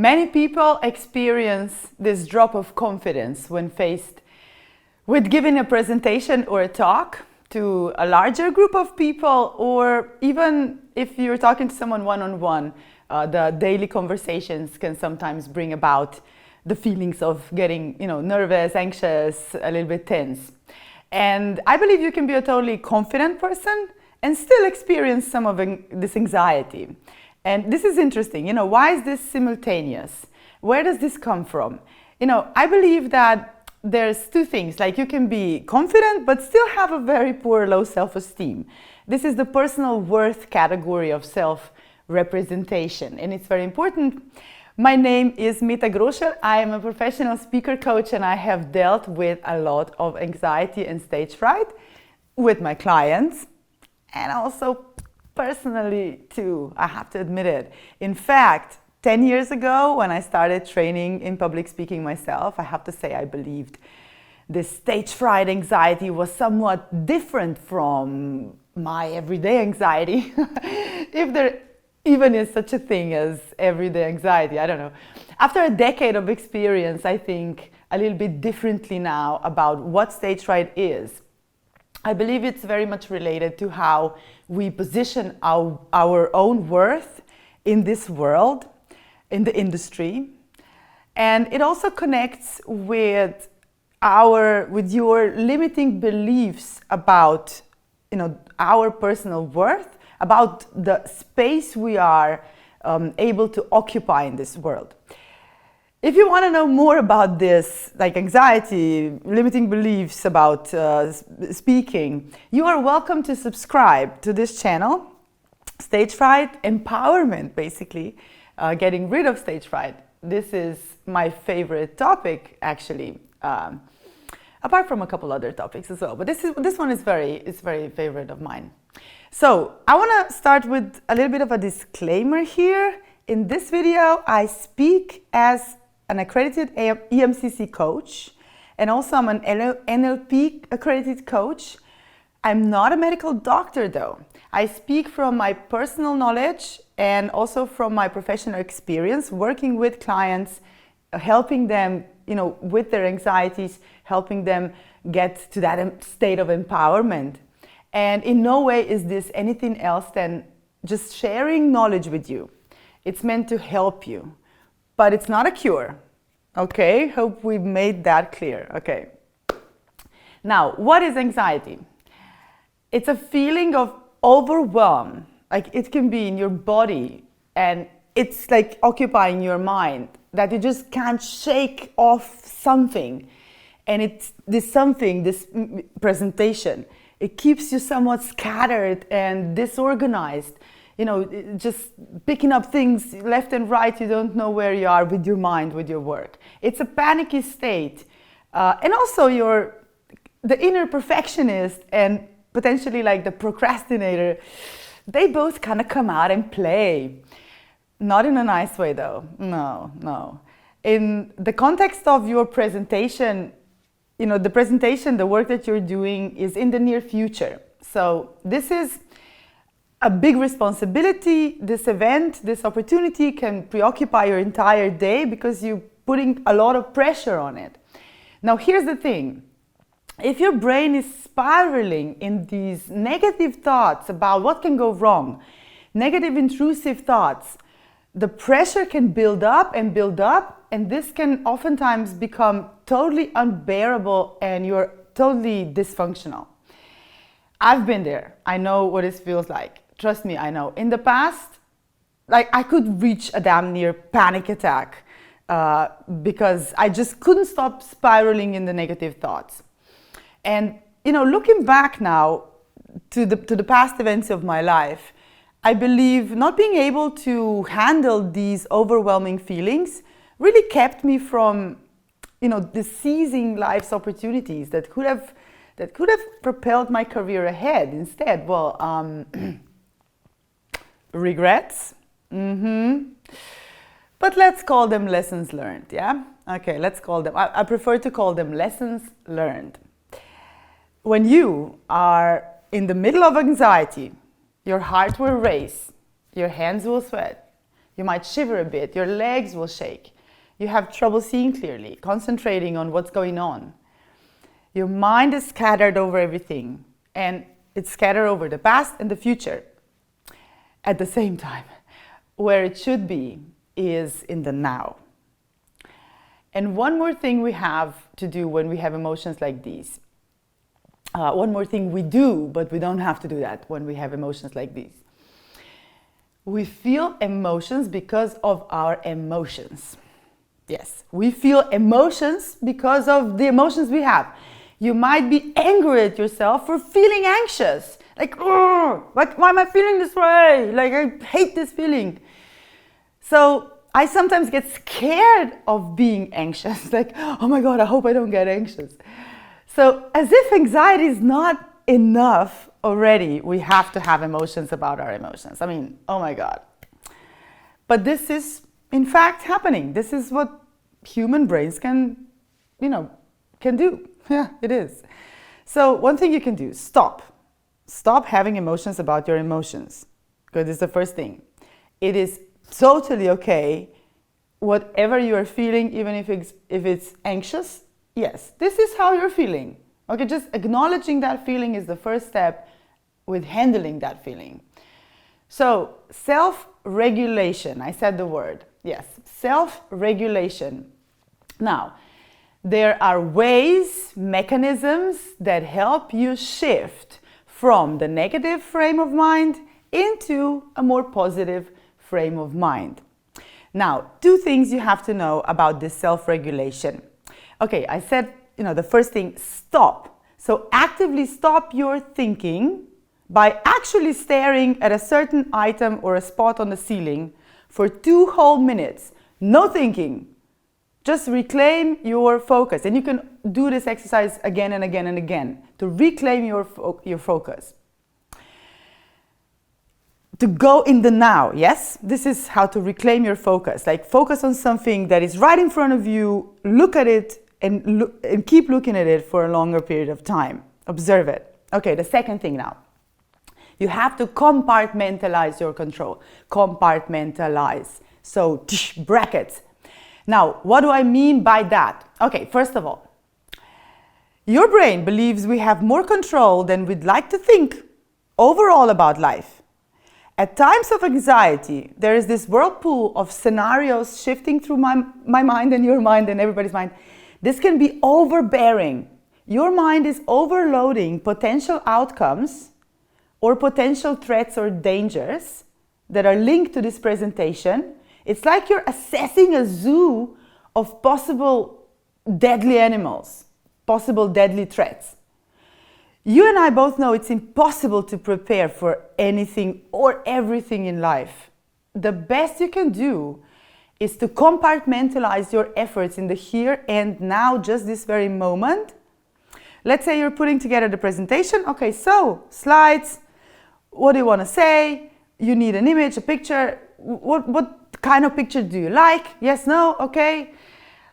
Many people experience this drop of confidence when faced with giving a presentation or a talk to a larger group of people, or even if you're talking to someone one-on-one, the daily conversations can sometimes bring about the feelings of getting, nervous, anxious, a little bit tense. And I believe you can be a totally confident person and still experience some of this anxiety. And this is interesting, why is this simultaneous? Where does this come from? I believe that there's two things, like you can be confident but still have a very poor low self-esteem. This is the personal worth category of self-representation, and it's very important. My name is Mita Groscher. I am a professional speaker coach, and I have dealt with a lot of anxiety and stage fright with my clients, and also personally too, I have to admit it. In fact, 10 years ago, when I started training in public speaking myself, I have to say I believed this stage fright anxiety was somewhat different from my everyday anxiety. If there even is such a thing as everyday anxiety, I don't know. After a decade of experience, I think a little bit differently now about what stage fright is. I believe it's very much related to how we position our own worth in this world, in the industry. And it also connects with your limiting beliefs about our personal worth, about the space we are able to occupy in this world. If you want to know more about this, like anxiety, limiting beliefs about speaking, you are welcome to subscribe to this channel, Stage Fright Empowerment, basically, getting rid of stage fright. This is my favorite topic, actually, apart from a couple other topics as well. But this one is very favorite of mine. So I want to start with a little bit of a disclaimer here. In this video, I speak as an accredited EMCC coach, and also I'm an NLP accredited coach. I'm not a medical doctor though. I speak from my personal knowledge and also from my professional experience working with clients, helping them, with their anxieties, helping them get to that state of empowerment. And in no way is this anything else than just sharing knowledge with you. It's meant to help you. But it's not a cure, okay? Hope we made that clear, okay? Now, what is anxiety? It's a feeling of overwhelm. Like it can be in your body and it's like occupying your mind, that you just can't shake off something. And it's this presentation, it keeps you somewhat scattered and disorganized. Just picking up things left and right, you don't know where you are with your mind, with your work. It's a panicky state. And also the inner perfectionist and potentially like the procrastinator, they both kind of come out and play. Not in a nice way though, no. In the context of your presentation, the work that you're doing is in the near future. So this is a big responsibility. This event, this opportunity can preoccupy your entire day because you're putting a lot of pressure on it. Now, here's the thing. If your brain is spiraling in these negative thoughts about what can go wrong, negative intrusive thoughts, the pressure can build up, and this can oftentimes become totally unbearable and you're totally dysfunctional. I've been there. I know what it feels like. Trust me, I know. In the past, I could reach a damn near panic attack because I just couldn't stop spiraling in the negative thoughts. And, looking back now to the past events of my life, I believe not being able to handle these overwhelming feelings really kept me from, seizing life's opportunities that could have propelled my career ahead. Instead, regrets. But let's call them lessons learned, yeah? Okay, let's call them, I prefer to call them lessons learned. When you are in the middle of anxiety, your heart will race, your hands will sweat, You might shiver a bit. Your legs will shake. You have trouble seeing clearly, concentrating on what's going on. Your mind is scattered over everything, and it's scattered over the past and the future at the same time. Where it should be is in the now. And one more thing we have to do when we have emotions like these. One more thing we do, but we don't have to do that when we have emotions like these. We feel emotions because of our emotions. Yes, we feel emotions because of the emotions we have. You might be angry at yourself for feeling anxious. Like, why am I feeling this way? Like, I hate this feeling. So I sometimes get scared of being anxious. Like, oh my God, I hope I don't get anxious. So as if anxiety is not enough already, we have to have emotions about our emotions. I mean, oh my God. But this is, in fact, happening. This is what human brains can do. Yeah, it is. So one thing you can do, stop. Stop having emotions about your emotions. Good, this is the first thing. It is totally okay, whatever you are feeling, even if it's anxious. Yes, this is how you're feeling. Okay, just acknowledging that feeling is the first step with handling that feeling. So, self-regulation, I said the word. Yes, self-regulation. Now, there are ways, mechanisms that help you shift from the negative frame of mind into a more positive frame of mind. Now, two things you have to know about this self-regulation. Okay, I said, the first thing, stop. So actively stop your thinking by actually staring at a certain item or a spot on the ceiling for 2 whole minutes. No thinking. Just reclaim your focus. And you can do this exercise again and again and again to reclaim your focus. To go in the now, yes? This is how to reclaim your focus. Like focus on something that is right in front of you, look at it, and keep looking at it for a longer period of time. Observe it. Okay, the second thing now. You have to compartmentalize your control. Compartmentalize. So, brackets. Now, what do I mean by that? Okay, first of all, your brain believes we have more control than we'd like to think overall about life. At times of anxiety, there is this whirlpool of scenarios shifting through my mind and your mind and everybody's mind. This can be overbearing. Your mind is overloading potential outcomes or potential threats or dangers that are linked to this presentation. It's like you're assessing a zoo of possible deadly animals, possible deadly threats. You and I both know it's impossible to prepare for anything or everything in life. The best you can do is to compartmentalize your efforts in the here and now, just this very moment. Let's say you're putting together the presentation. Okay, so slides, what do you want to say? You need an image, a picture. What kind of picture do you like? Yes, no, okay.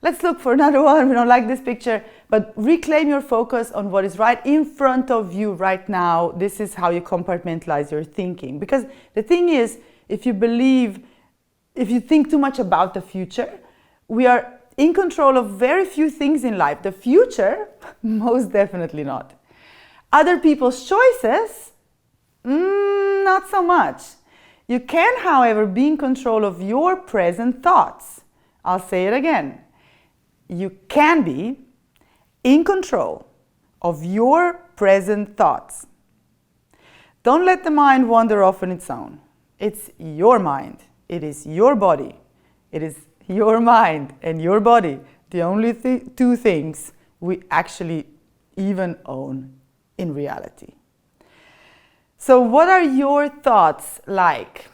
Let's look for another one. We don't like this picture. But reclaim your focus on what is right in front of you right now. This is how you compartmentalize your thinking. Because the thing is, if you think too much about the future, we are in control of very few things in life. The future, most definitely not. Other people's choices, not so much. You can, however, be in control of your present thoughts. I'll say it again. You can be in control of your present thoughts. Don't let the mind wander off on its own. It's your mind. It is your body. It is your mind and your body, the only two things we actually even own in reality. So what are your thoughts like?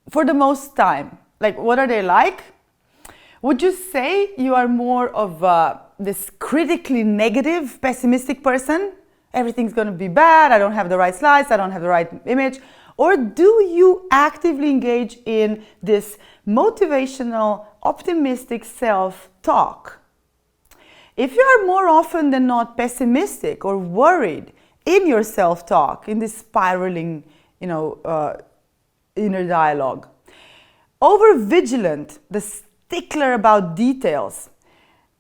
For the most time, like what are they like? Would you say you are more of this critically negative, pessimistic person? Everything's going to be bad, I don't have the right slides, I don't have the right image. Or do you actively engage in this motivational, optimistic self-talk? If you are more often than not pessimistic or worried in your self-talk, in this spiraling, inner dialogue, over vigilant, the stickler about details,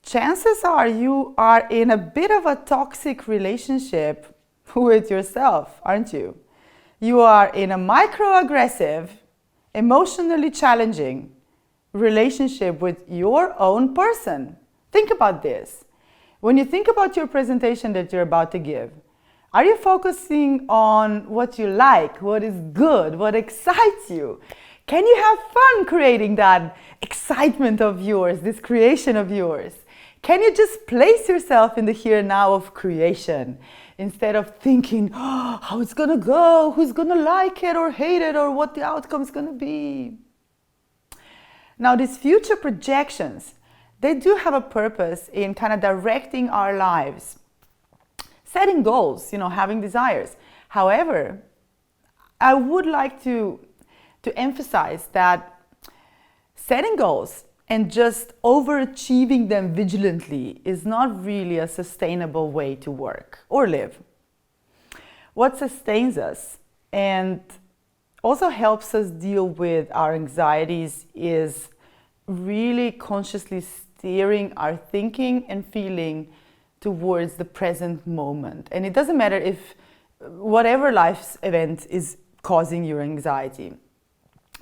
chances are you are in a bit of a toxic relationship with yourself, aren't you? You are in a microaggressive, emotionally challenging relationship with your own person. Think about this. When you think about your presentation that you're about to give, are you focusing on what you like, what is good, what excites you? Can you have fun creating that excitement of yours, this creation of yours? Can you just place yourself in the here and now of creation instead of thinking, oh, how it's gonna go, who's gonna like it or hate it, or what the outcome's gonna be? Now, these future projections, they do have a purpose in kind of directing our lives, setting goals, having desires. However, I would like to emphasize that setting goals and just overachieving them vigilantly is not really a sustainable way to work or live. What sustains us and also helps us deal with our anxieties is really consciously steering our thinking and feeling towards the present moment. And it doesn't matter if whatever life's event is causing your anxiety.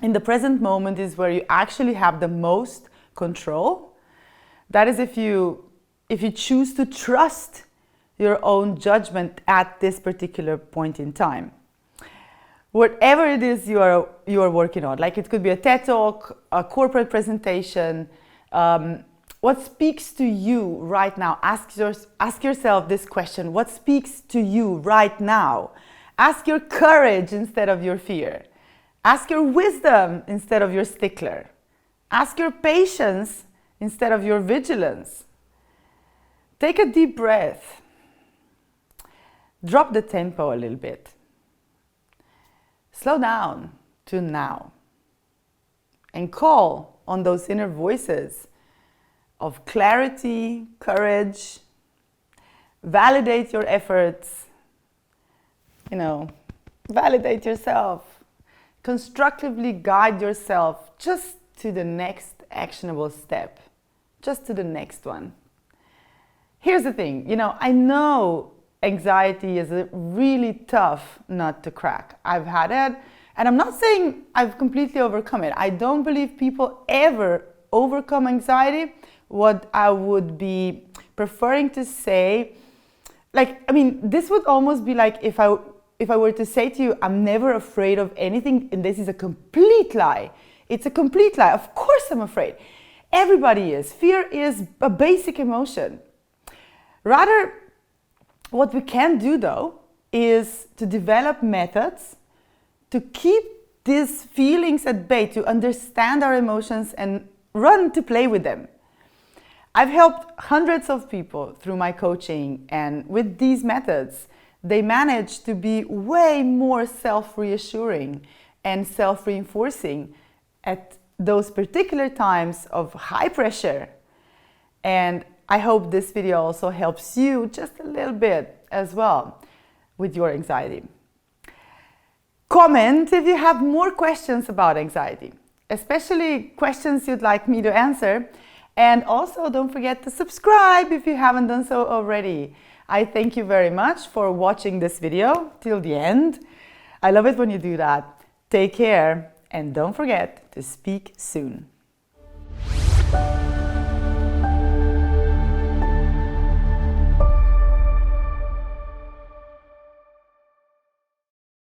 In the present moment is where you actually have the most control. That is if you choose to trust your own judgment at this particular point in time. Whatever it is you are working on, like it could be a TED Talk, a corporate presentation, what speaks to you right now? Ask yourself this question: what speaks to you right now? Ask your courage instead of your fear. Ask your wisdom instead of your stickler. Ask your patience instead of your vigilance. Take a deep breath. Drop the tempo a little bit. Slow down to now. And call on those inner voices of clarity, courage. Validate your efforts. Validate yourself. Constructively guide yourself just to the next actionable step, just to the next one. Here's the thing, I know anxiety is a really tough nut to crack. I've had it, and I'm not saying I've completely overcome it. I don't believe people ever overcome anxiety. What I would be preferring to say, this would almost be like if I were to say to you, I'm never afraid of anything, and this is a complete lie. It's a complete lie. Of course I'm afraid. Everybody is. Fear is a basic emotion. Rather, what we can do though is to develop methods to keep these feelings at bay, to understand our emotions and run to play with them. I've helped hundreds of people through my coaching, and with these methods, they manage to be way more self-reassuring and self-reinforcing at those particular times of high pressure. And I hope this video also helps you just a little bit as well with your anxiety. Comment if you have more questions about anxiety, especially questions you'd like me to answer. And also don't forget to subscribe if you haven't done so already. I thank you very much for watching this video till the end. I love it when you do that. Take care and don't forget to speak soon.